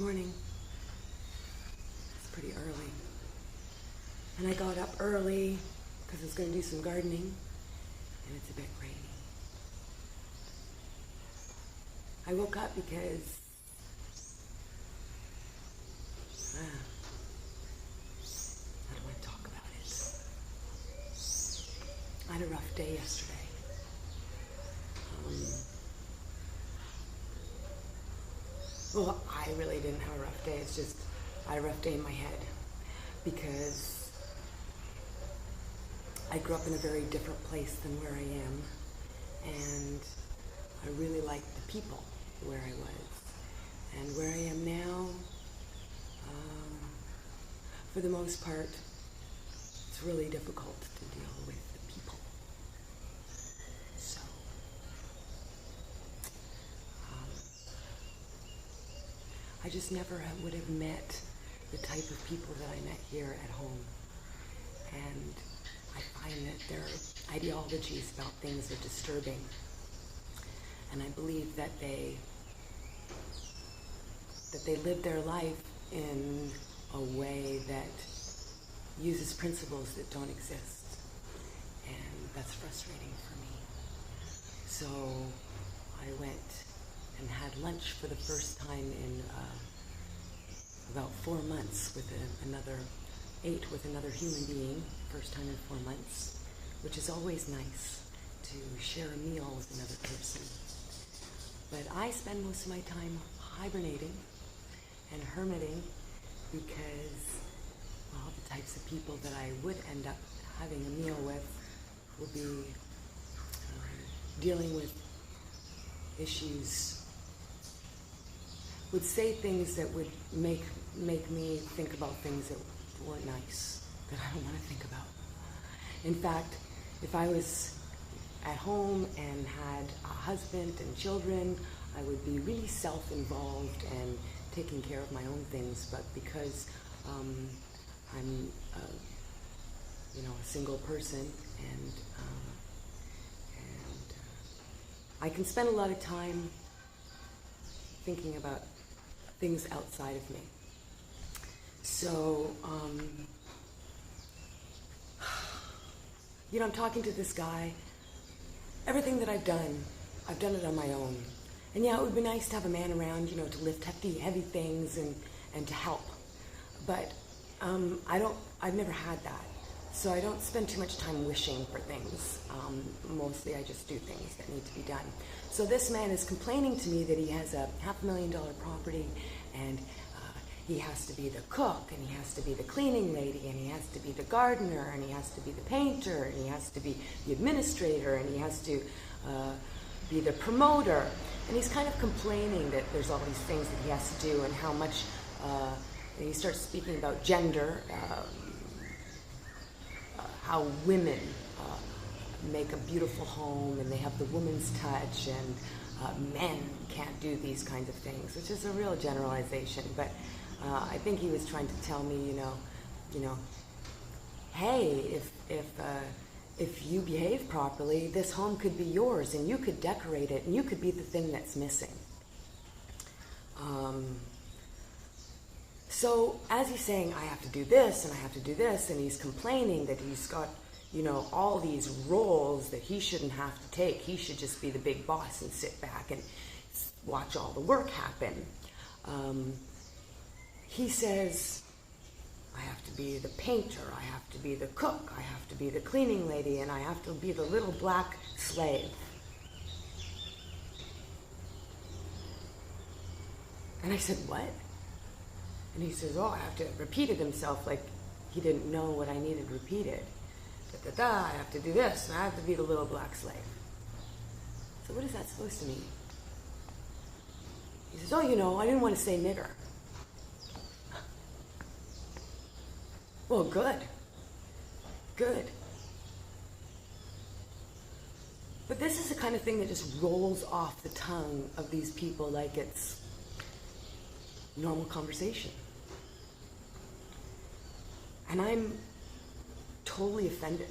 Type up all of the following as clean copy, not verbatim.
Morning. It's pretty early. And I got up early because I was going to do some gardening, and it's a bit rainy. I woke up because I don't want to talk about it. I had a rough day yesterday. Well, I really didn't have a rough day. It's just I had a rough day in my head because I grew up in a very different place than where I am, and I really liked the people where I was. And where I am now, for the most part, it's really difficult to deal with the people. So, I just never would have met the type of people that I met here at home. And I find that their ideologies about things are disturbing. And I believe that they live their life in a way that uses principles that don't exist. And that's frustrating for me. So I went and had lunch for the first time in about 4 months with ate with another human being, first time in 4 months, which is always nice to share a meal with another person. But I spend most of my time hibernating and hermiting because, well, the types of people that I would end up having a meal with will be dealing with issues, would say things that would make me think about things that weren't nice, that I don't want to think about. In fact, if I was at home and had a husband and children, I would be really self-involved and taking care of my own things. But because I'm a single person, and I can spend a lot of time thinking about things outside of me. So, I'm talking to this guy. Everything that I've done it on my own. And yeah, it would be nice to have a man around, to lift heavy things and to help. But I've never had that. So I don't spend too much time wishing for things. Mostly I just do things that need to be done. So this man is complaining to me that he has a $500,000 property, and he has to be the cook, and he has to be the cleaning lady, and he has to be the gardener, and he has to be the painter, and he has to be the administrator, and he has to be the promoter. And he's kind of complaining that there's all these things that he has to do, and how much, and he starts speaking about gender, how women make a beautiful home, and they have the woman's touch, and men can't do these kinds of things, which is a real generalization. But I think he was trying to tell me, hey, if you behave properly, this home could be yours, and you could decorate it, and you could be the thing that's missing. So as he's saying, I have to do this, and I have to do this, and he's complaining that he's got, all these roles that he shouldn't have to take. He should just be the big boss and sit back and watch all the work happen. He says, I have to be the painter, I have to be the cook, I have to be the cleaning lady, and I have to be the little black slave. And I said, what? And he says, I have to repeat it himself, like he didn't know what I needed repeated. I have to do this, and I have to be the little black slave. So what is that supposed to mean? He says, I didn't want to say nigger. Well, good. But this is the kind of thing that just rolls off the tongue of these people like it's normal conversation. And I'm totally offended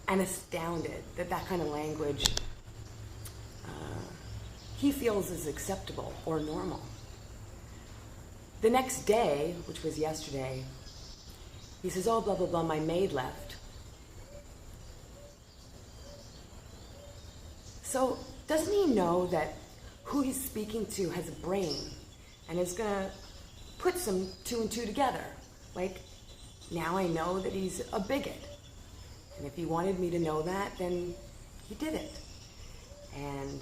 and astounded that kind of language he feels is acceptable or normal. The next day, which was yesterday, he says, oh, blah, blah, blah, my maid left. So doesn't he know that who he's speaking to has a brain and is going to put some 2 and 2 together? Like, now I know that he's a bigot. And if he wanted me to know that, then he did it. And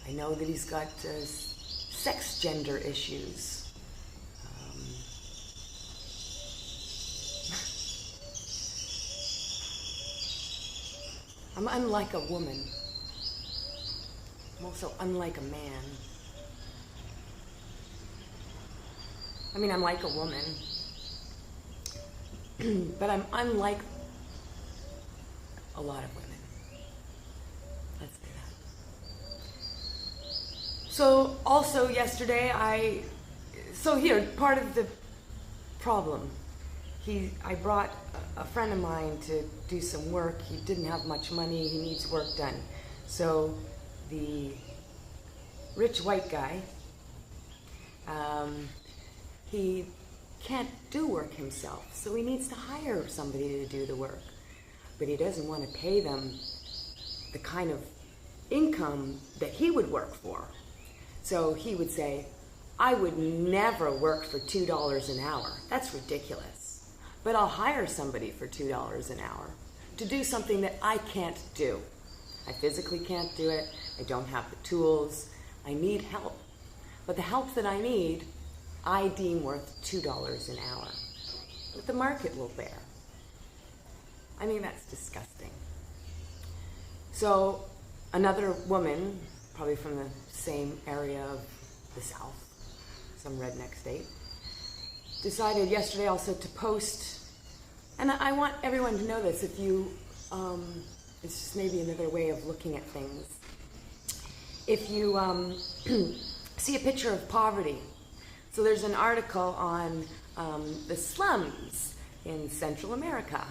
I know that he's got sex gender issues. I'm unlike a woman. I'm also unlike a man. I mean, I'm like a woman, but I'm unlike a lot of women. Let's say that. So also yesterday, part of the problem. I brought a friend of mine to do some work. He didn't have much money. He needs work done. So the rich white guy, he can't do work himself. So he needs to hire somebody to do the work. But he doesn't want to pay them the kind of income that he would work for. So he would say, I would never work for $2 an hour. That's ridiculous. But I'll hire somebody for $2 an hour to do something that I can't do. I physically can't do it. I don't have the tools. I need help. But the help that I need, I deem worth $2 an hour. But the market will bear. I mean, that's disgusting. So another woman, probably from the same area of the South, some redneck state, decided yesterday also to post, and I want everyone to know this, if you, it's just maybe another way of looking at things. If you see a picture of poverty, so there's an article on the slums in Central America,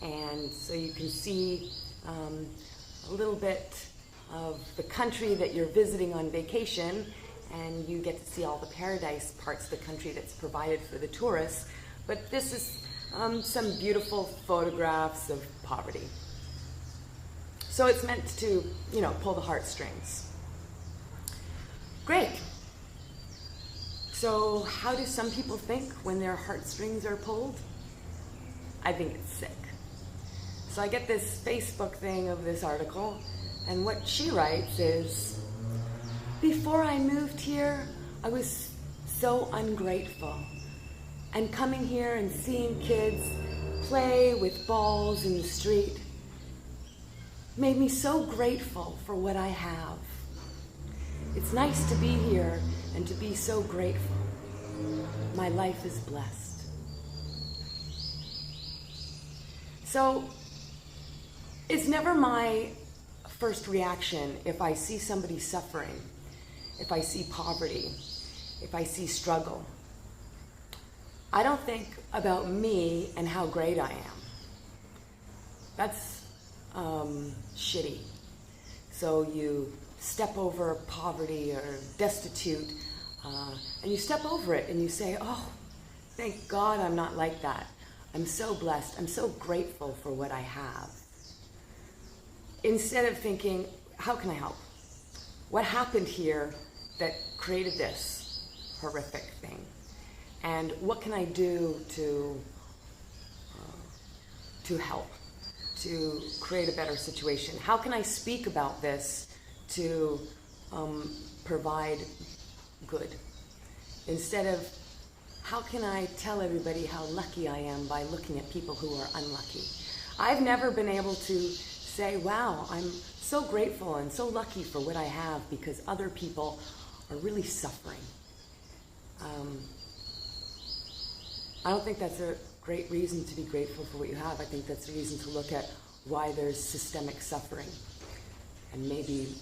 and so you can see a little bit of the country that you're visiting on vacation, and you get to see all the paradise parts of the country that's provided for the tourists. But this is some beautiful photographs of poverty. So it's meant to, pull the heartstrings. Great. So how do some people think when their heartstrings are pulled? I think it's sick. So I get this Facebook thing of this article, and what she writes is, before I moved here, I was so ungrateful. And coming here and seeing kids play with balls in the street made me so grateful for what I have. It's nice to be here and to be so grateful. My life is blessed. So it's never my first reaction if I see somebody suffering, if I see poverty, if I see struggle. I don't think about me and how great I am. That's shitty. So you step over poverty or destitute, and you step over it and you say, oh, thank God I'm not like that. I'm so blessed. I'm so grateful for what I have. Instead of thinking, how can I help? What happened here that created this horrific thing? And what can I do to help, to create a better situation? How can I speak about this to provide good? Instead of, how can I tell everybody how lucky I am by looking at people who are unlucky? I've never been able to say, wow, I'm so grateful and so lucky for what I have because other people are really suffering. I don't think that's a great reason to be grateful for what you have. I think that's a reason to look at why there's systemic suffering and maybe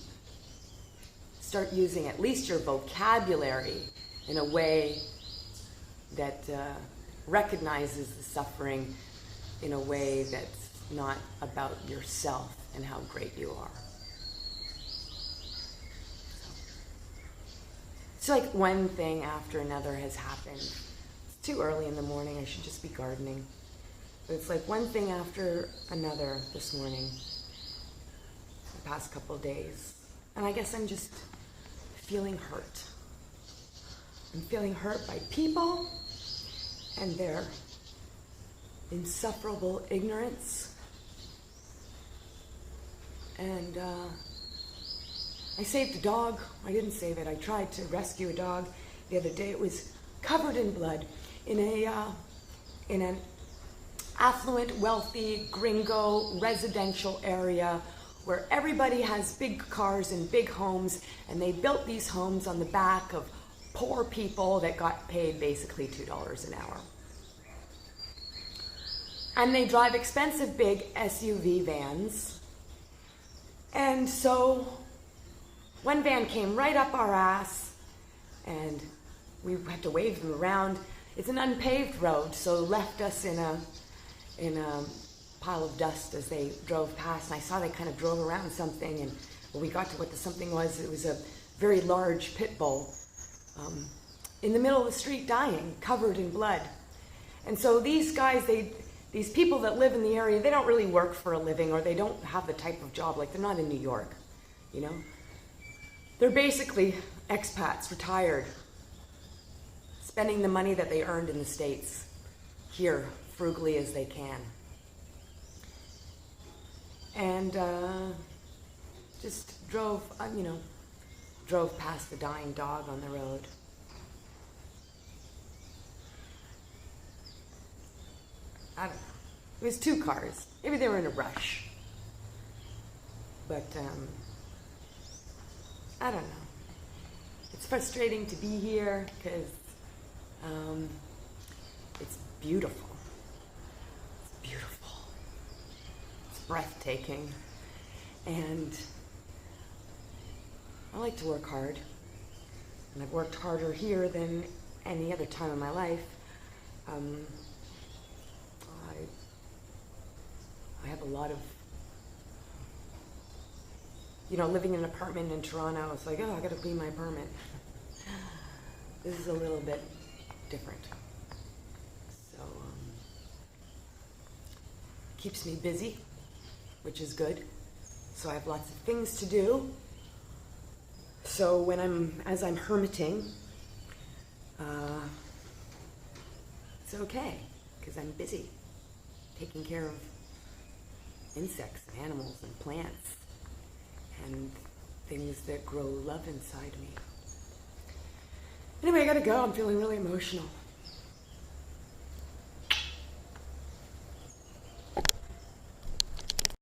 start using at least your vocabulary in a way that recognizes the suffering in a way that's not about yourself and how great you are. It's like one thing after another has happened. It's too early in the morning. I should just be gardening. But it's like one thing after another this morning, the past couple of days. And I guess I'm just feeling hurt. I'm feeling hurt by people and their insufferable ignorance. And I saved a dog. I didn't save it. I tried to rescue a dog the other day. It was covered in blood in an affluent, wealthy, gringo residential area where everybody has big cars and big homes, and they built these homes on the back of poor people that got paid basically $2 an hour. And they drive expensive big SUV vans. And so one van came right up our ass, and we had to wave them around. It's an unpaved road, so left us in a pile of dust as they drove past. And I saw they kind of drove around something, and when we got to what the something was, it was a very large pit bull in the middle of the street dying, covered in blood. And so these guys, these people that live in the area, they don't really work for a living, or they don't have the type of job, like they're not in New York, you know? They're basically expats, retired, spending the money that they earned in the States here frugally as they can. And just drove past the dying dog on the road. I don't know. It was two cars. Maybe they were in a rush. But I don't know. It's frustrating to be here because it's beautiful. It's beautiful. It's breathtaking. And I like to work hard. And I've worked harder here than any other time in my life. I have a lot of, living in an apartment in Toronto, it's like, I gotta clean my apartment. This is a little bit different. So, keeps me busy, which is good. So I have lots of things to do. So as I'm hermiting, it's okay, because I'm busy taking care of insects and animals and plants and things that grow love inside me. Anyway, I gotta go. I'm feeling really emotional.